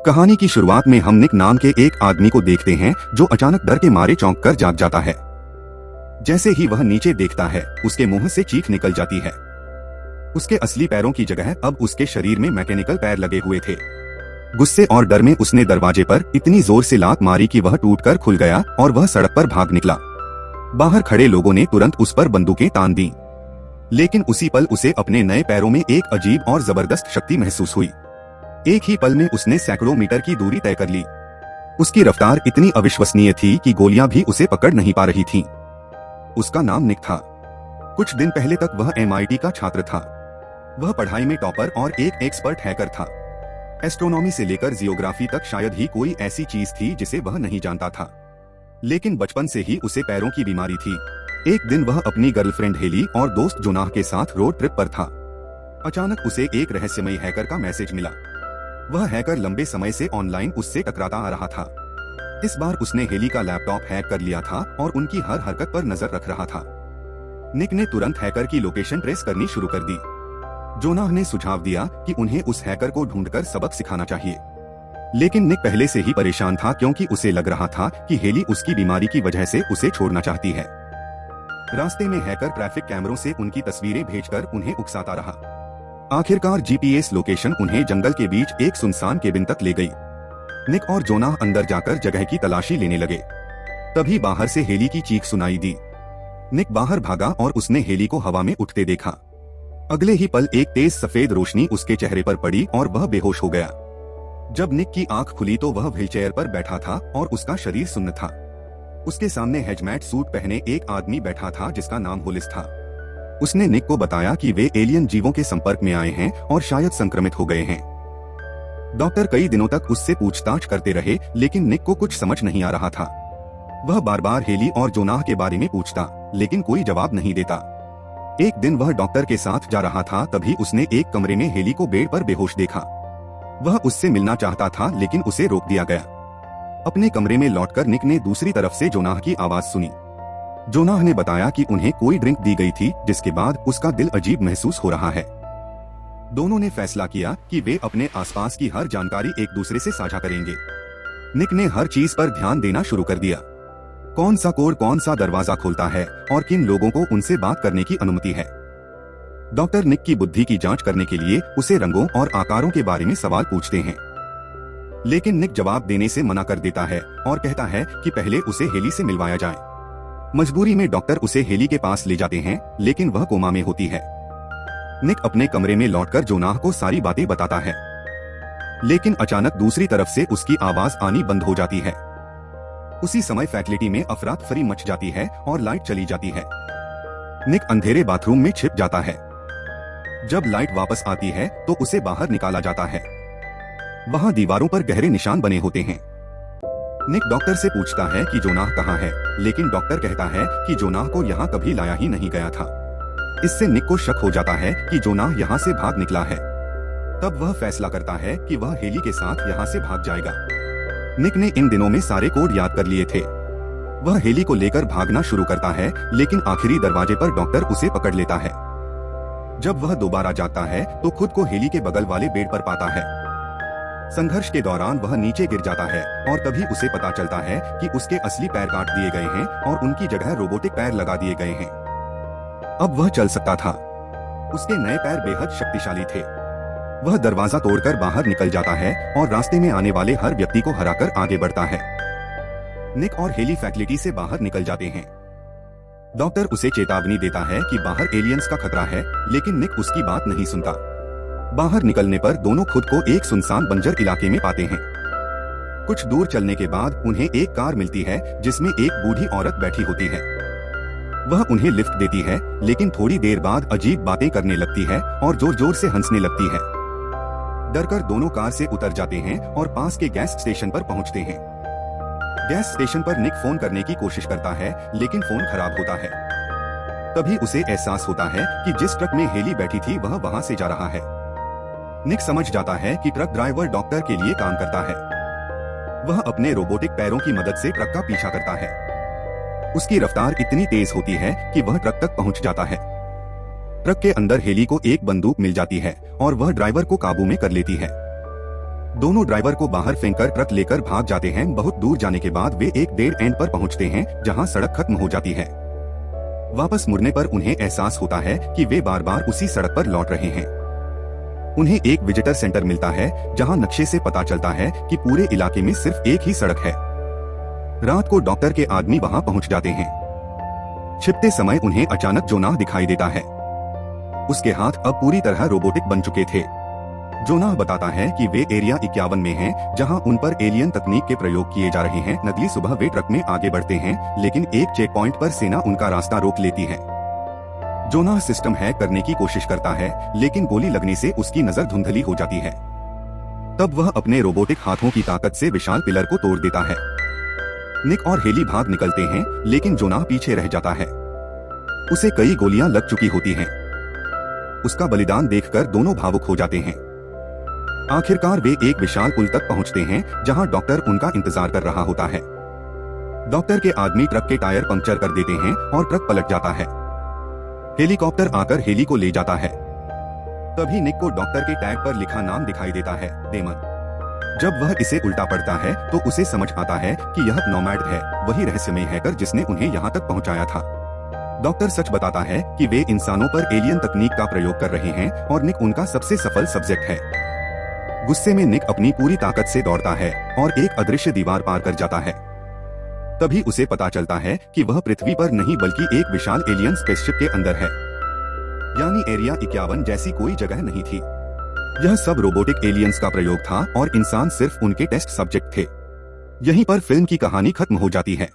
कहानी की शुरुआत में हम निक नाम के एक आदमी को देखते हैं जो अचानक डर के मारे चौंक कर जाग जाता है। जैसे ही वह नीचे देखता है उसके मुंह से चीख निकल जाती है। उसके असली पैरों की जगह अब उसके शरीर में मैकेनिकल पैर लगे हुए थे। गुस्से और डर में उसने दरवाजे पर इतनी जोर से लात मारी कि वह टूटकर खुल गया और वह सड़क पर भाग निकला। बाहर खड़े लोगों ने तुरंत उस पर बंदूकें तान दी, लेकिन उसी पल उसे अपने नए पैरों में एक अजीब और जबरदस्त शक्ति महसूस हुई। एक ही पल में उसने सैकड़ों मीटर की दूरी तय कर ली। उसकी रफ्तार इतनी अविश्वसनीय थी कि गोलियां भी उसे पकड़ नहीं पा रही थीं। उसका नाम निक था। कुछ दिन पहले तक वह MIT का छात्र था। वह पढ़ाई में टॉपर और एक एक्सपर्ट हैकर था। एस्ट्रोनॉमी से लेकर जियोग्राफी तक शायद ही कोई ऐसी चीज थी जिसे वह नहीं जानता था। लेकिन बचपन से ही उसे पैरों की बीमारी थी। एक दिन वह अपनी गर्लफ्रेंड हेली और दोस्त जोनाह के साथ रोड ट्रिप पर था। अचानक उसे एक रहस्यमयी हैकर का मैसेज मिला। वह हैकर लंबे समय से ऑनलाइन उससे टकराता आ रहा था। इस बार उसने हेली का लैपटॉप हैक कर लिया था और उनकी हर हरकत पर नजर रख रहा था। निक ने तुरंत हैकर की लोकेशन ट्रेस करनी शुरू कर दी। जोनाह ने सुझाव दिया कि उन्हें उस हैकर को ढूंढकर सबक सिखाना चाहिए, लेकिन निक पहले से ही परेशान था क्योंकि उसे लग रहा था कि हेली उसकी बीमारी की वजह से उसे छोड़ना चाहती है। रास्ते में हैकर ट्रैफिक कैमरों से उनकी तस्वीरें भेजकर उन्हें उकसाता रहा। आखिरकार GPS लोकेशन उन्हें जंगल के बीच एक सुनसान केबिन तक ले गई। निक और जोनाह अंदर जाकर जगह की तलाशी लेने लगे। तभी बाहर से हेली की चीख सुनाई दी। निक बाहर भागा और उसने हेली को हवा में उठते देखा। अगले ही पल एक तेज सफेद रोशनी उसके चेहरे पर पड़ी और वह बेहोश हो गया। जब निक की आंख खुली तो वह व्हीलचेयर पर बैठा था और उसका शरीर सुन्न था। उसके सामने हैजमैट सूट पहने एक आदमी बैठा था जिसका नाम होलिस था। उसने निक को बताया कि वे एलियन जीवों के संपर्क में आए हैं और शायद संक्रमित हो गए हैं। डॉक्टर कई दिनों तक उससे पूछताछ करते रहे, लेकिन निक को कुछ समझ नहीं आ रहा था। वह बार बार हेली और जोनाह के बारे में पूछता, लेकिन कोई जवाब नहीं देता। एक दिन वह डॉक्टर के साथ जा रहा था, तभी उसने एक कमरे में हेली को बेड पर बेहोश देखा। वह उससे मिलना चाहता था, लेकिन उसे रोक दिया गया। अपने कमरे में लौटकर निक ने दूसरी तरफ से जोनाह की आवाज सुनी। जोनाह ने बताया कि उन्हें कोई ड्रिंक दी गई थी, जिसके बाद उसका दिल अजीब महसूस हो रहा है। दोनों ने फैसला किया कि वे अपने आसपास की हर जानकारी एक दूसरे से साझा करेंगे। निक ने हर चीज पर ध्यान देना शुरू कर दिया। कौन सा कोड कौन सा दरवाजा खोलता है और किन लोगों को उनसे बात करने की अनुमति है। डॉक्टर निक की बुद्धि की जांच करने के लिए उसे रंगों और आकारों के बारे में सवाल पूछते हैं, लेकिन निक जवाब देने से मना कर देता है और कहता है कि पहले उसे हेली से मिलवाया जाए। मजबूरी में डॉक्टर उसे हेली के पास ले जाते हैं, लेकिन वह कोमा में होती है। निक अपने कमरे में लौटकर जोनाह को सारी बातें बताता है, लेकिन अचानक दूसरी तरफ से उसकी आवाज आनी बंद हो जाती है। उसी समय फैसिलिटी में अफरा तफरी मच जाती है और लाइट चली जाती है। निक अंधेरे बाथरूम में छिप जाता है। जब लाइट वापस आती है तो उसे बाहर निकाला जाता है। वहाँ दीवारों पर गहरे निशान बने होते हैं। निक डॉक्टर से पूछता है कि जोनाह कहाँ है, लेकिन डॉक्टर कहता है कि जोनाह को यहाँ कभी लाया ही नहीं गया था। इससे निक को शक हो जाता है कि जोनाह यहाँ से भाग निकला है। तब वह फैसला करता है कि वह हेली के साथ यहाँ से भाग जाएगा। निक ने इन दिनों में सारे कोड याद कर लिए थे। वह हेली को लेकर भागना शुरू करता है, लेकिन आखिरी दरवाजे पर डॉक्टर उसे पकड़ लेता है। जब वह दोबारा जाता है तो खुद को हेली के बगल वाले बेड पर पाता है। संघर्ष के दौरान वह नीचे गिर जाता है और तभी उसे पता चलता है कि उसके असली पैर काट दिए गए हैं और उनकी जगह रोबोटिक पैर लगा दिए गए हैं। अब वह चल सकता था। उसके नए पैर बेहद शक्तिशाली थे। वह दरवाजा तोड़कर बाहर निकल जाता है और रास्ते में आने वाले हर व्यक्ति को हराकर आगे बढ़ता है। निक और हेली फैसिलिटी से बाहर निकल जाते हैं। डॉक्टर उसे चेतावनी देता है कि बाहर एलियंस का खतरा है, लेकिन निक उसकी बात नहीं सुनता। बाहर निकलने पर दोनों खुद को एक सुनसान बंजर इलाके में पाते हैं। कुछ दूर चलने के बाद उन्हें एक कार मिलती है जिसमें एक बूढ़ी औरत बैठी होती है। वह उन्हें लिफ्ट देती है, लेकिन थोड़ी देर बाद अजीब बातें करने लगती है और जोर जोर से हंसने लगती है। डरकर दोनों कार से उतर जाते हैं और पास के गैस स्टेशन पर पहुंचते हैं। गैस स्टेशन पर निक फोन करने की कोशिश करता है, लेकिन फोन खराब होता है। तभी उसे एहसास होता है कि जिस ट्रक में हेली बैठी थी वह वहां से जा रहा है। निक समझ जाता है कि ट्रक ड्राइवर डॉक्टर के लिए काम करता है। वह अपने रोबोटिक पैरों की मदद से ट्रक का पीछा करता है। उसकी रफ्तार इतनी तेज होती है कि वह ट्रक तक पहुंच जाता है। ट्रक के अंदर हेली को एक बंदूक मिल जाती है और वह ड्राइवर को काबू में कर लेती है। दोनों ड्राइवर को बाहर फेंककर ट्रक लेकर भाग जाते हैं। बहुत दूर जाने के बाद वे एक डेड एंड पर पहुंचते हैं जहां सड़क खत्म हो जाती है। वापस मुड़ने पर उन्हें एहसास होता है कि वे बार बार उसी सड़क पर लौट रहे हैं। उन्हें एक विजिटर सेंटर मिलता है जहां नक्शे से पता चलता है कि पूरे इलाके में सिर्फ एक ही सड़क है। रात को डॉक्टर के आदमी वहां पहुंच जाते हैं। छिपते समय उन्हें अचानक जोनाह दिखाई देता है। उसके हाथ अब पूरी तरह रोबोटिक बन चुके थे। जोनाह बताता है कि वे एरिया 51 में हैं, जहां उन पर एलियन तकनीक के प्रयोग किए जा रहे हैं। अगली सुबह वे ट्रक में आगे बढ़ते हैं, लेकिन एक चेक पॉइंट पर सेना उनका रास्ता रोक लेती है। जोनाह सिस्टम हैक करने की कोशिश करता है, लेकिन गोली लगने से उसकी नजर धुंधली हो जाती है। तब वह अपने रोबोटिक हाथों की ताकत से विशाल पिलर को तोड़ देता है। निक और हेली भाग निकलते हैं, लेकिन जोनाह पीछे रह जाता है। उसे कई गोलियां लग चुकी होती हैं। उसका बलिदान देखकर दोनों भावुक हो जाते हैं। आखिरकार वे एक विशाल पुल तक पहुंचते हैं, जहां डॉक्टर उनका इंतजार कर रहा होता है। डॉक्टर के आदमी ट्रक के टायर पंक्चर कर देते हैं और ट्रक पलट जाता है। हेलीकॉप्टर आकर हेली को ले जाता है। तभी निक को डॉक्टर के टैग पर लिखा नाम दिखाई देता है, डेमन। जब वह इसे उल्टा पढ़ता है तो उसे समझ आता है कि यह नोमैड है, वही रहस्यमय हैकर जिसने उन्हें यहाँ तक पहुँचाया था। डॉक्टर सच बताता है कि वे इंसानों पर एलियन तकनीक का प्रयोग कर रहे हैं और निक उनका सबसे सफल सब्जेक्ट है। गुस्से में निक अपनी पूरी ताकत से दौड़ता है और एक अदृश्य दीवार पार कर जाता है। तभी उसे पता चलता है कि वह पृथ्वी पर नहीं बल्कि एक विशाल एलियन स्पेसशिप के अंदर है, यानी एरिया 51 जैसी कोई जगह नहीं थी। यह सब रोबोटिक एलियंस का प्रयोग था और इंसान सिर्फ उनके टेस्ट सब्जेक्ट थे। यहीं पर फिल्म की कहानी खत्म हो जाती है।